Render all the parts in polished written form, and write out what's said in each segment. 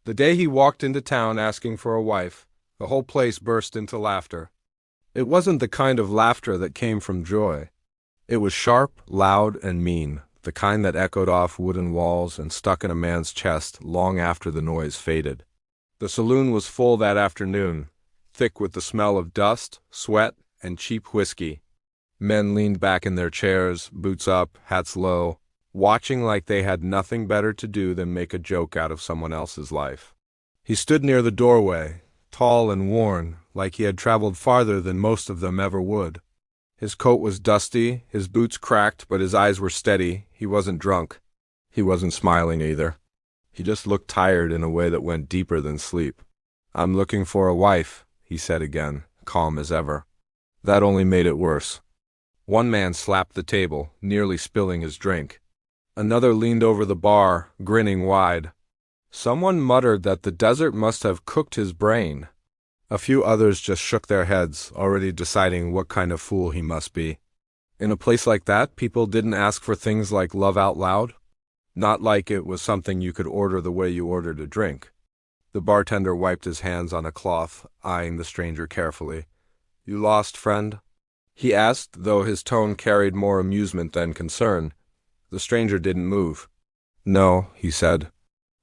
The day he walked into town asking for a wife, the whole place burst into laughter. It wasn't the kind of laughter that came from joy. It was sharp, loud, and mean, the kind that echoed off wooden walls and stuck in a man's chest long after the noise faded. The saloon was full that afternoon, thick with the smell of dust, sweat, and cheap whiskey. Men leaned back in their chairs, boots up, hats low, watching like they had nothing better to do than make a joke out of someone else's life. He stood near the doorway, tall and worn, like he had traveled farther than most of them ever would. His coat was dusty, his boots cracked, but his eyes were steady. He wasn't drunk. He wasn't smiling either. He just looked tired in a way that went deeper than sleep. "I'm looking for a wife," he said again, calm as ever. That only made it worse. One man slapped the table, nearly spilling his drink. Another leaned over the bar, grinning wide. Someone muttered that the desert must have cooked his brain. A few others just shook their heads, already deciding what kind of fool he must be. In a place like that, people didn't ask for things like love out loud. Not like it was something you could order the way you ordered a drink. The bartender wiped his hands on a cloth, eyeing the stranger carefully. "You lost, friend?" he asked, though his tone carried more amusement than concern. The stranger didn't move. "No," he said.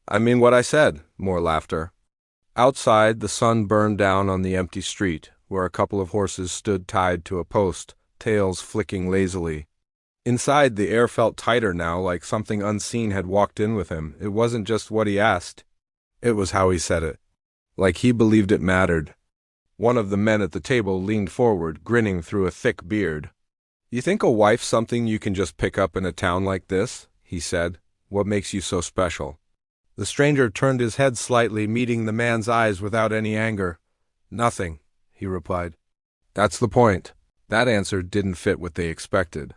"I mean what I said." More laughter. Outside, the sun burned down on the empty street, where a couple of horses stood tied to a post, tails flicking lazily. Inside, the air felt tighter now, like something unseen had walked in with him. It wasn't just what he asked. It was how he said it. Like he believed it mattered. One of the men at the table leaned forward, grinning through a thick beard. "You think a wife's something you can just pick up in a town like this?" he said. "What makes you so special?" The stranger turned his head slightly, meeting the man's eyes without any anger. "Nothing," he replied. "That's the point." That answer didn't fit what they expected.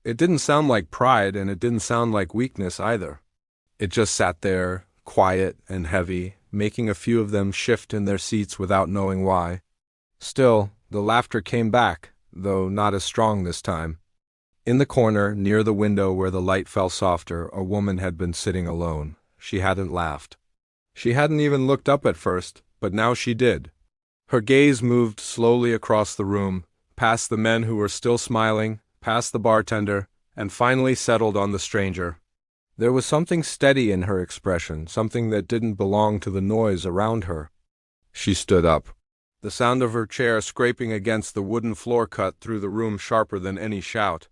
It didn't sound like pride, and it didn't sound like weakness either. It just sat there, quiet and heavy, making a few of them shift in their seats without knowing why. Still, the laughter came back, though not as strong this time. In the corner, near the window where the light fell softer, a woman had been sitting alone. She hadn't laughed. She hadn't even looked up at first, but now she did. Her gaze moved slowly across the room, past the men who were still smiling, past the bartender, and finally settled on the stranger. There was something steady in her expression, something that didn't belong to the noise around her. She stood up. The sound of her chair scraping against the wooden floor cut through the room sharper than any shout.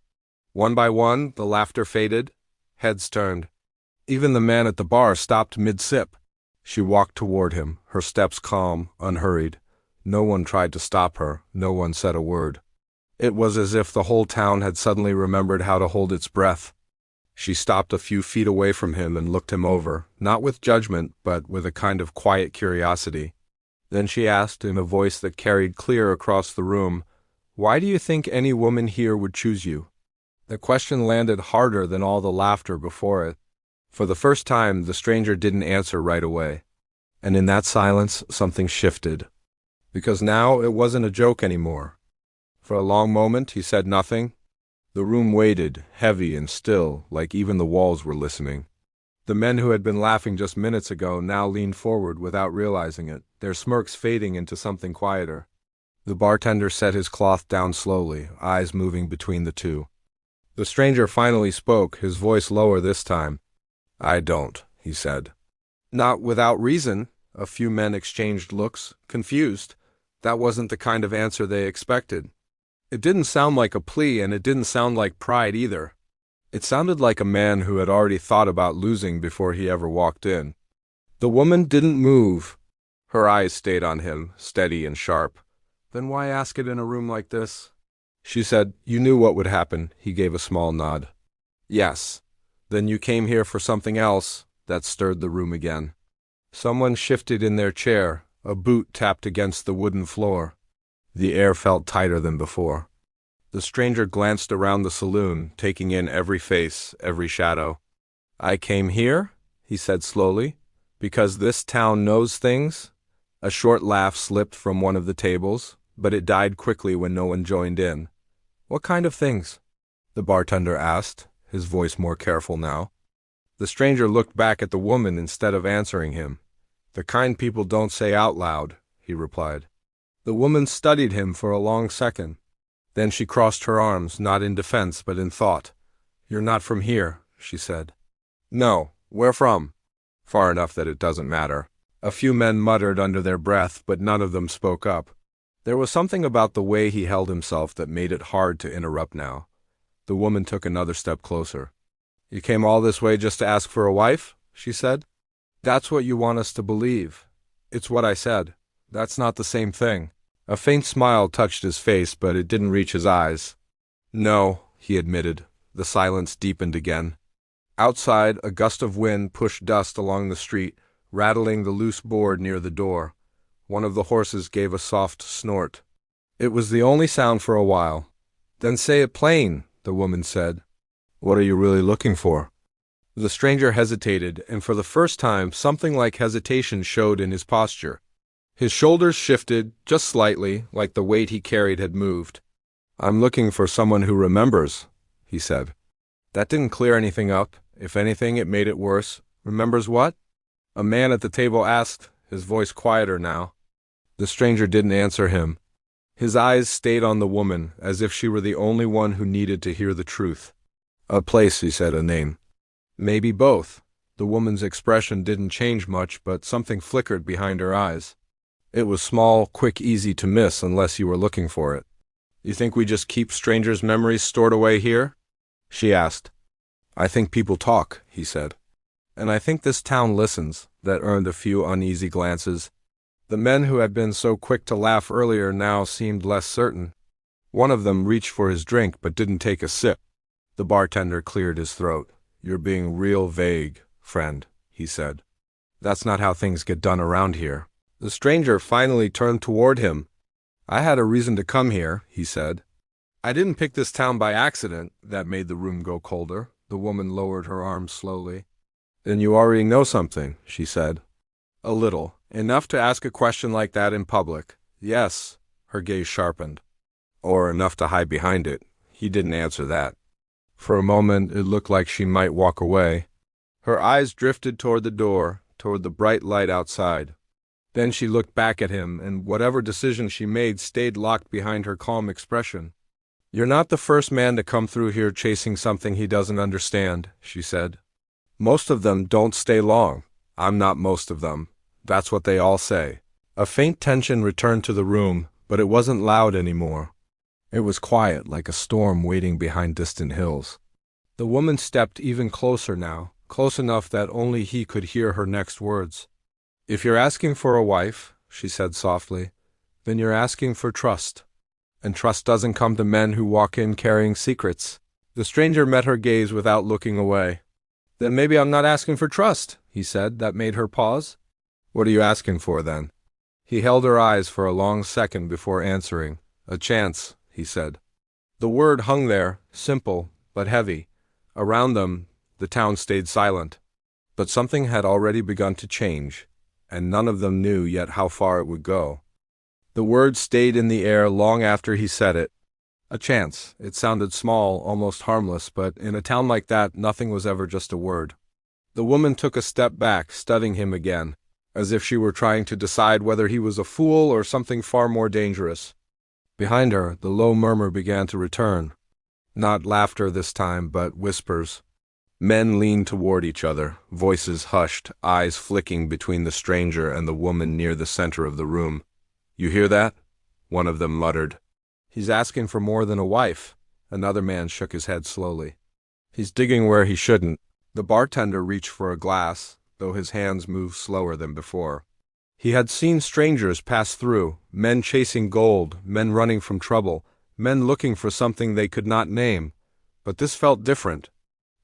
One by one, the laughter faded. Heads turned. Even the man at the bar stopped mid-sip. She walked toward him, her steps calm, unhurried. No one tried to stop her. No one said a word. It was as if the whole town had suddenly remembered how to hold its breath. She stopped a few feet away from him and looked him over, not with judgment, but with a kind of quiet curiosity. Then she asked, in a voice that carried clear across the room, "Why do you think any woman here would choose you?" The question landed harder than all the laughter before it. For the first time, the stranger didn't answer right away. And in that silence, something shifted. Because now it wasn't a joke anymore. For a long moment, he said nothing. The room waited, heavy and still, like even the walls were listening. The men who had been laughing just minutes ago now leaned forward without realizing it, their smirks fading into something quieter. The bartender set his cloth down slowly, eyes moving between the two. The stranger finally spoke, his voice lower this time. "I don't," he said. Not without reason. A few men exchanged looks, confused. That wasn't the kind of answer they expected. It didn't sound like a plea, and it didn't sound like pride either. It sounded like a man who had already thought about losing before he ever walked in. The woman didn't move. Her eyes stayed on him, steady and sharp. "Then why ask it in a room like this?" She said, "You knew what would happen." He gave a small nod. "Yes. Then you came here for something else." That stirred the room again. Someone shifted in their chair. A boot tapped against the wooden floor. The air felt tighter than before. The stranger glanced around the saloon, taking in every face, every shadow. "I came here," he said slowly, "because this town knows things." A short laugh slipped from one of the tables, but it died quickly when no one joined in. "What kind of things?" the bartender asked, his voice more careful now. The stranger looked back at the woman instead of answering him. The kind people don't say out loud, he replied. The woman studied him for a long second. Then she crossed her arms, not in defense but in thought. You're not from here, she said. No, where from? Far enough that it doesn't matter. A few men muttered under their breath, but none of them spoke up. There was something about the way he held himself that made it hard to interrupt now. The woman took another step closer. You came all this way just to ask for a wife? She said. That's what you want us to believe. It's what I said. That's not the same thing. A faint smile touched his face, but it didn't reach his eyes. No, he admitted. The silence deepened again. Outside, a gust of wind pushed dust along the street, rattling the loose board near the door. One of the horses gave a soft snort. It was the only sound for a while. Then say it plain, the woman said. What are you really looking for? The stranger hesitated, and for the first time something like hesitation showed in his posture. His shoulders shifted, just slightly, like the weight he carried had moved. I'm looking for someone who remembers, he said. That didn't clear anything up. If anything, it made it worse. Remembers what? A man at the table asked, his voice quieter now. The stranger didn't answer him. His eyes stayed on the woman, as if she were the only one who needed to hear the truth. A place, he said, a name. Maybe both. The woman's expression didn't change much, but something flickered behind her eyes. It was small, quick, easy to miss unless you were looking for it. You think we just keep strangers' memories stored away here? She asked. I think people talk, he said. And I think this town listens. That earned a few uneasy glances. The men who had been so quick to laugh earlier now seemed less certain. One of them reached for his drink but didn't take a sip. The bartender cleared his throat. You're being real vague, friend, he said. That's not how things get done around here. The stranger finally turned toward him. I had a reason to come here, he said. I didn't pick this town by accident. That made the room go colder. The woman lowered her arms slowly. Then you already know something, she said. A little. Enough to ask a question like that in public. Yes. Her gaze sharpened. Or enough to hide behind it. He didn't answer that. For a moment it looked like she might walk away. Her eyes drifted toward the door, toward the bright light outside. Then she looked back at him, and whatever decision she made stayed locked behind her calm expression. You're not the first man to come through here chasing something he doesn't understand, she said. Most of them don't stay long. I'm not most of them. That's what they all say. A faint tension returned to the room, but it wasn't loud anymore. It was quiet, like a storm waiting behind distant hills. The woman stepped even closer now, close enough that only he could hear her next words. If you're asking for a wife, she said softly, then you're asking for trust. And trust doesn't come to men who walk in carrying secrets. The stranger met her gaze without looking away. Then maybe I'm not asking for trust, he said. That made her pause. What are you asking for, then? He held her eyes for a long second before answering. A chance, he said. The word hung there, simple but heavy. Around them, the town stayed silent. But something had already begun to change, and none of them knew yet how far it would go. The word stayed in the air long after he said it. A chance. It sounded small, almost harmless, but in a town like that, nothing was ever just a word. The woman took a step back, studying him again, as if she were trying to decide whether he was a fool or something far more dangerous. Behind her, the low murmur began to return. Not laughter this time, but whispers. Men leaned toward each other, voices hushed, eyes flicking between the stranger and the woman near the center of the room. You hear that? One of them muttered. He's asking for more than a wife. Another man shook his head slowly. He's digging where he shouldn't. The bartender reached for a glass, though his hands moved slower than before. He had seen strangers pass through, men chasing gold, men running from trouble, men looking for something they could not name. But this felt different.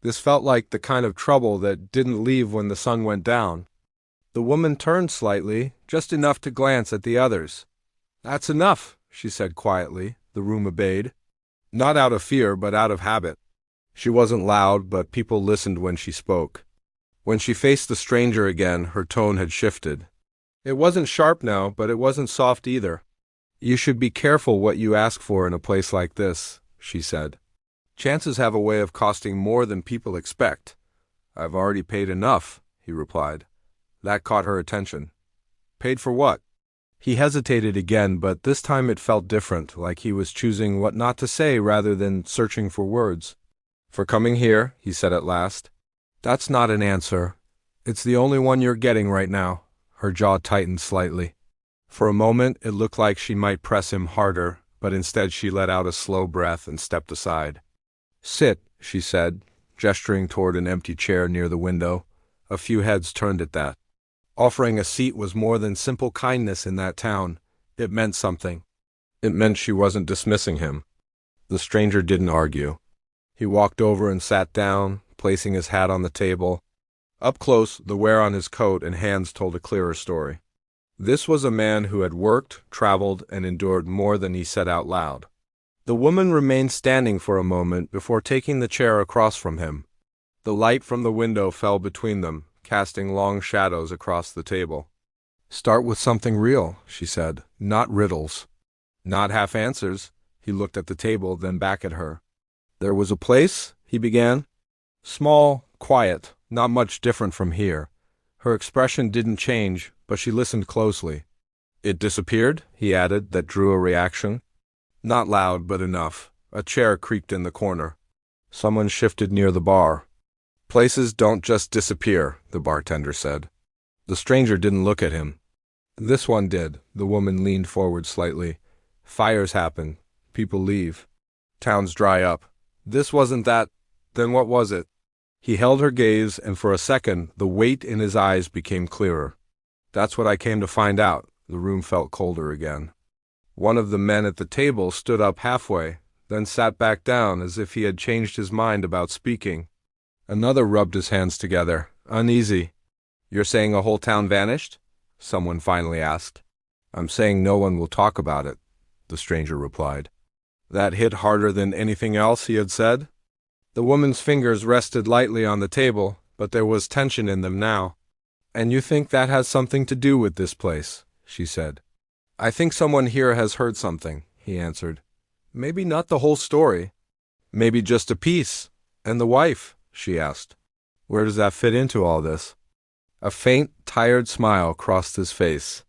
This felt like the kind of trouble that didn't leave when the sun went down. The woman turned slightly, just enough to glance at the others. That's enough, she said quietly. The room obeyed. Not out of fear, but out of habit. She wasn't loud, but people listened when she spoke. When she faced the stranger again, her tone had shifted. It wasn't sharp now, but it wasn't soft either. You should be careful what you ask for in a place like this, she said. Chances have a way of costing more than people expect. I've already paid enough, he replied. That caught her attention. Paid for what? He hesitated again, but this time it felt different, like he was choosing what not to say rather than searching for words. For coming here, he said at last. That's not an answer. It's the only one you're getting right now. Her jaw tightened slightly. For a moment, it looked like she might press him harder, but instead she let out a slow breath and stepped aside. Sit, she said, gesturing toward an empty chair near the window. A few heads turned at that. Offering a seat was more than simple kindness in that town. It meant something. It meant she wasn't dismissing him. The stranger didn't argue. He walked over and sat down, placing his hat on the table. Up close, the wear on his coat and hands told a clearer story. This was a man who had worked, traveled, and endured more than he said out loud. The woman remained standing for a moment before taking the chair across from him. The light from the window fell between them, casting long shadows across the table. Start with something real, she said, not riddles. Not half answers. He looked at the table, then back at her. There was a place, he began. Small, quiet, not much different from here. Her expression didn't change, but she listened closely. It disappeared, he added, that drew a reaction. Not loud, but enough. A chair creaked in the corner. Someone shifted near the bar. Places don't just disappear, the bartender said. The stranger didn't look at him. This one did. The woman leaned forward slightly. Fires happen. People leave. Towns dry up. This wasn't that. Then what was it? He held her gaze, and for a second, the weight in his eyes became clearer. That's what I came to find out. The room felt colder again. One of the men at the table stood up halfway, then sat back down as if he had changed his mind about speaking. Another rubbed his hands together, uneasy. You're saying a whole town vanished? Someone finally asked. I'm saying no one will talk about it, the stranger replied. That hit harder than anything else he had said. The woman's fingers rested lightly on the table, but there was tension in them now. And you think that has something to do with this place, she said. I think someone here has heard something, he answered. Maybe not the whole story. Maybe just a piece. And the wife? She asked. Where does that fit into all this? A faint, tired smile crossed his face.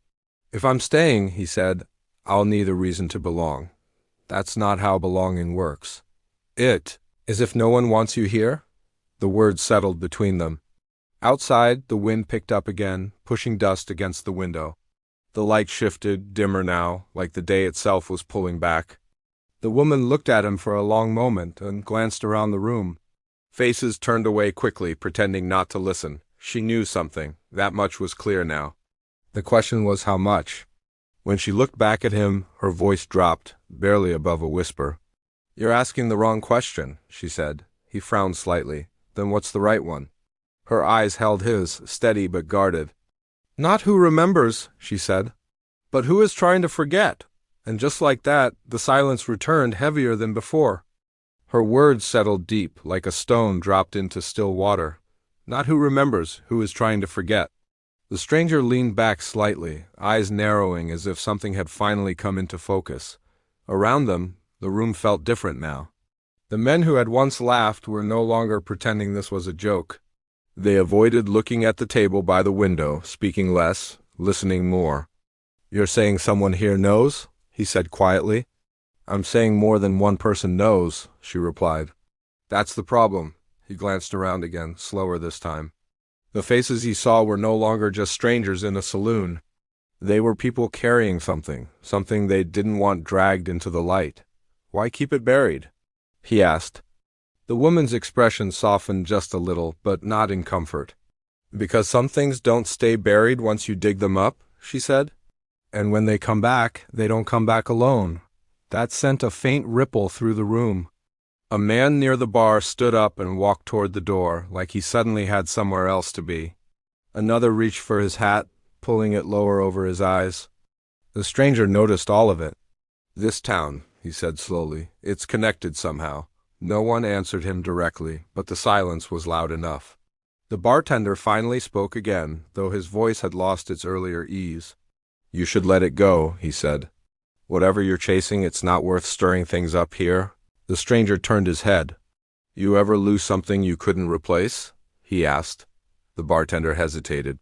If I'm staying, he said, I'll need a reason to belong. That's not how belonging works. It is if no one wants you here? The words settled between them. Outside, the wind picked up again, pushing dust against the window. The light shifted, dimmer now, like the day itself was pulling back. The woman looked at him for a long moment and glanced around the room. Faces turned away quickly, pretending not to listen. She knew something. That much was clear now. The question was how much. When she looked back at him, her voice dropped, barely above a whisper. You're asking the wrong question, she said. He frowned slightly. Then what's the right one? Her eyes held his, steady but guarded. Not who remembers, she said, but who is trying to forget. And just like that, the silence returned heavier than before. Her words settled deep, like a stone dropped into still water. Not who remembers, who is trying to forget. The stranger leaned back slightly, eyes narrowing as if something had finally come into focus. Around them, the room felt different now. The men who had once laughed were no longer pretending this was a joke. They avoided looking at the table by the window, speaking less, listening more. You're saying someone here knows? He said quietly. I'm saying more than one person knows, she replied. That's the problem. He glanced around again, slower this time. The faces he saw were no longer just strangers in a saloon. They were people carrying something they didn't want dragged into the light. Why keep it buried? He asked. The woman's expression softened just a little, but not in comfort. Because some things don't stay buried once you dig them up, she said. And when they come back, they don't come back alone. That sent a faint ripple through the room. A man near the bar stood up and walked toward the door, like he suddenly had somewhere else to be. Another reached for his hat, pulling it lower over his eyes. The stranger noticed all of it. This town, he said slowly, it's connected somehow. No one answered him directly, but the silence was loud enough. The bartender finally spoke again, though his voice had lost its earlier ease. You should let it go, he said. Whatever you're chasing, it's not worth stirring things up here. The stranger turned his head. You ever lose something you couldn't replace? He asked. The bartender hesitated.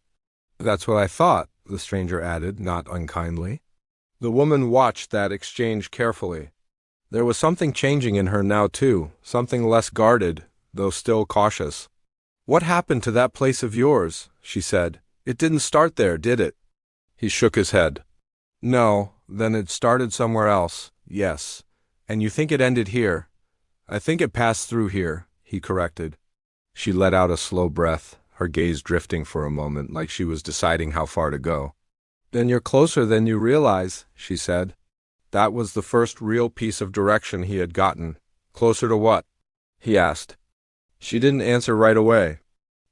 That's what I thought, the stranger added, not unkindly. The woman watched that exchange carefully. There was something changing in her now, too, something less guarded, though still cautious. "What happened to that place of yours?" she said. "It didn't start there, did it?" He shook his head. "No, then it started somewhere else, yes. And you think it ended here?" "I think it passed through here," he corrected. She let out a slow breath, her gaze drifting for a moment like she was deciding how far to go. "Then you're closer than you realize," she said. That was the first real piece of direction he had gotten. "Closer to what?" he asked. She didn't answer right away.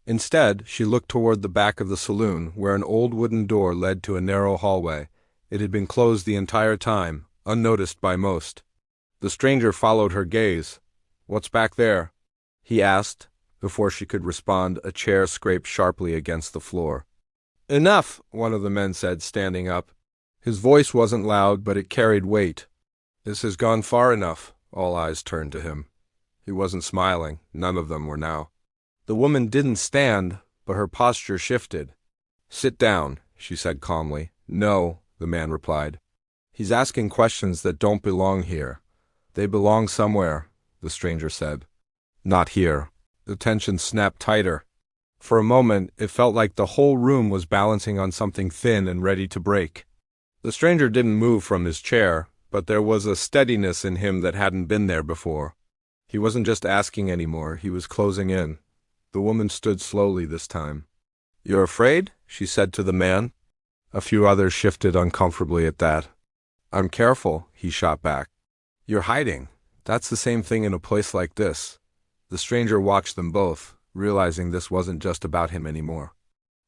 Instead, she looked toward the back of the saloon, where an old wooden door led to a narrow hallway. It had been closed the entire time, unnoticed by most. The stranger followed her gaze. "What's back there?" he asked. Before she could respond, a chair scraped sharply against the floor. "Enough," one of the men said, standing up. His voice wasn't loud, but it carried weight. "This has gone far enough." All eyes turned to him. He wasn't smiling. None of them were now. The woman didn't stand, but her posture shifted. "Sit down," she said calmly. "No," the man replied. "He's asking questions that don't belong here." "They belong somewhere," the stranger said. "Not here." The tension snapped tighter. For a moment, it felt like the whole room was balancing on something thin and ready to break. The stranger didn't move from his chair, but there was a steadiness in him that hadn't been there before. He wasn't just asking anymore, he was closing in. The woman stood slowly this time. "You're afraid?" she said to the man. A few others shifted uncomfortably at that. "I'm careful," he shot back. "You're hiding. That's the same thing in a place like this." The stranger watched them both, realizing this wasn't just about him anymore.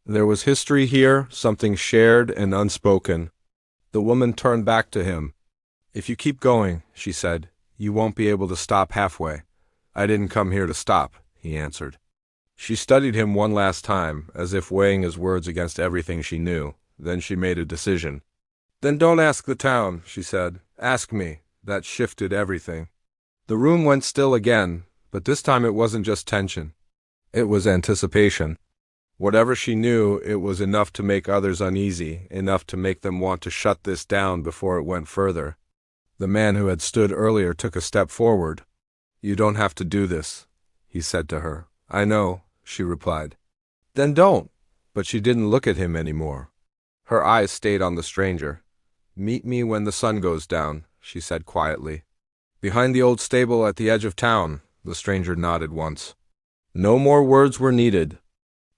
There was history here, something shared and unspoken. The woman turned back to him. "If you keep going," she said, "you won't be able to stop halfway." "I didn't come here to stop," he answered. She studied him one last time, as if weighing his words against everything she knew. Then she made a decision. "Then don't ask the town," she said. "Ask me." That shifted everything. The room went still again, but this time it wasn't just tension. It was anticipation. Whatever she knew, it was enough to make others uneasy, enough to make them want to shut this down before it went further. The man who had stood earlier took a step forward. "You don't have to do this," he said to her. "I know," she replied. "Then don't." But she didn't look at him anymore. Her eyes stayed on the stranger. "Meet me when the sun goes down," she said quietly. "Behind the old stable at the edge of town." The stranger nodded once. No more words were needed.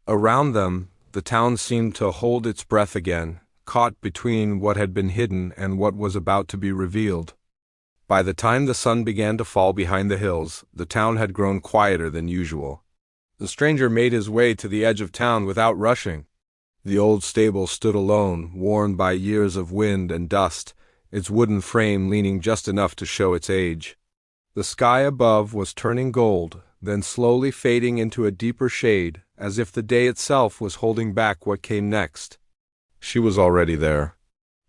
Around them, the town seemed to hold its breath again, caught between what had been hidden and what was about to be revealed. By the time the sun began to fall behind the hills, the town had grown quieter than usual. The stranger made his way to the edge of town without rushing. The old stable stood alone, worn by years of wind and dust, its wooden frame leaning just enough to show its age. The sky above was turning gold, then slowly fading into a deeper shade, as if the day itself was holding back what came next. She was already there.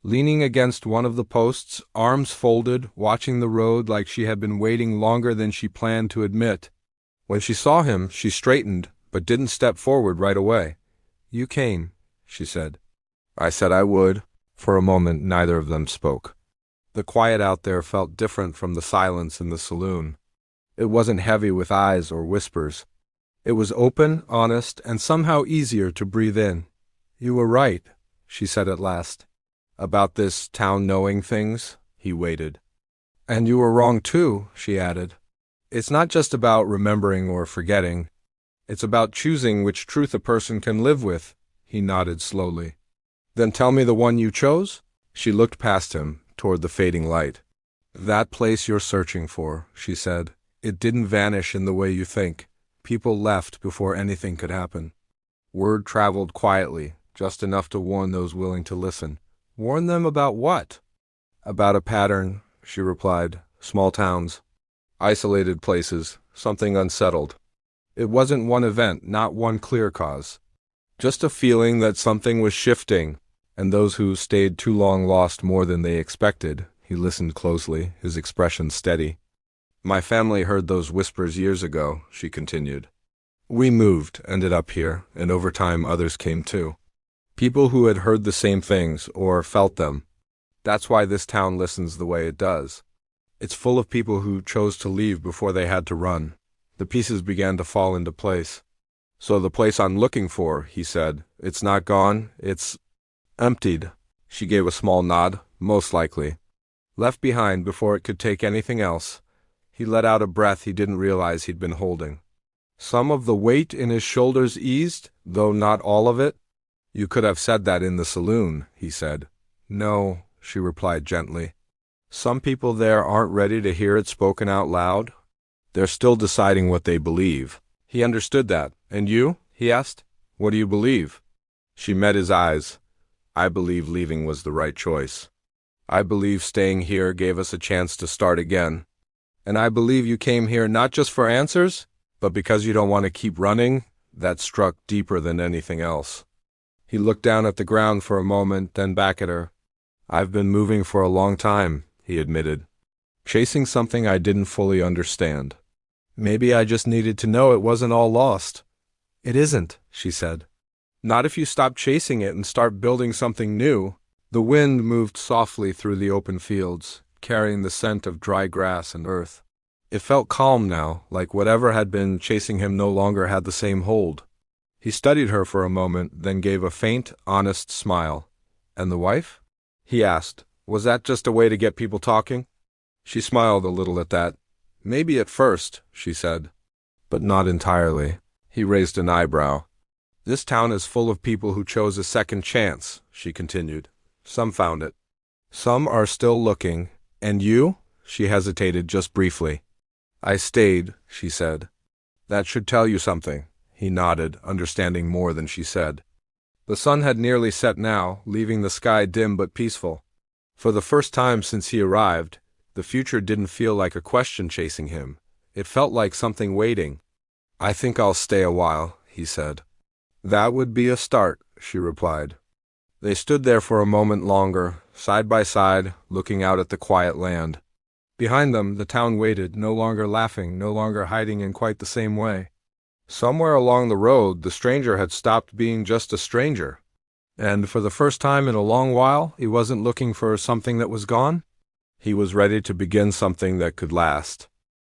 Leaning against one of the posts, arms folded, watching the road like she had been waiting longer than she planned to admit. When she saw him, she straightened, but didn't step forward right away. "You came," she said. "I said I would." For a moment, neither of them spoke. The quiet out there felt different from the silence in the saloon. It wasn't heavy with eyes or whispers. It was open, honest, and somehow easier to breathe in. "You were right," she said at last. "About this town knowing things?" He waited. "And you were wrong too," she added. "It's not just about remembering or forgetting. It's about choosing which truth a person can live with." He nodded slowly. "Then tell me the one you chose?" She looked past him, toward the fading light. "That place you're searching for," she said. "It didn't vanish in the way you think. People left before anything could happen." Word traveled quietly, just enough to warn those willing to listen. "Warn them about what?" "About a pattern," she replied. "Small towns. Isolated places. Something unsettled. It wasn't one event, not one clear cause. Just a feeling that something was shifting, and those who stayed too long lost more than they expected." He listened closely, his expression steady. "My family heard those whispers years ago," she continued. "We moved, ended up here, and over time others came too. People who had heard the same things or felt them. That's why this town listens the way it does. It's full of people who chose to leave before they had to run. The pieces began to fall into place. So the place I'm looking for, he said, it's not gone, it's emptied. She gave a small nod, most likely. Left behind before it could take anything else. He let out a breath he didn't realize he'd been holding. Some of the weight in his shoulders eased, though not all of it. You could have said that in the saloon, he said. No, she replied gently. Some people there aren't ready to hear it spoken out loud. They're still deciding what they believe. He understood that. And you? He asked. What do you believe? She met his eyes. I believe leaving was the right choice. I believe staying here gave us a chance to start again. And I believe you came here not just for answers, but because you don't want to keep running. That struck deeper than anything else. He looked down at the ground for a moment, then back at her. I've been moving for a long time, he admitted. Chasing something I didn't fully understand. Maybe I just needed to know it wasn't all lost. It isn't, she said. Not if you stop chasing it and start building something new. The wind moved softly through the open fields, carrying the scent of dry grass and earth. It felt calm now, like whatever had been chasing him no longer had the same hold. He studied her for a moment, then gave a faint, honest smile. And the wife? He asked. Was that just a way to get people talking? She smiled a little at that. Maybe at first, she said. But not entirely. He raised an eyebrow. This town is full of people who chose a second chance, she continued. Some found it. Some are still looking. And you? She hesitated just briefly. I stayed, she said. That should tell you something. He nodded, understanding more than she said. The sun had nearly set now, leaving the sky dim but peaceful. For the first time since he arrived, the future didn't feel like a question chasing him. It felt like something waiting. I think I'll stay a while, he said. That would be a start, she replied. They stood there for a moment longer, side by side, looking out at the quiet land. Behind them, the town waited, no longer laughing, no longer hiding in quite the same way. Somewhere along the road, the stranger had stopped being just a stranger. And for the first time in a long while, he wasn't looking for something that was gone. He was ready to begin something that could last.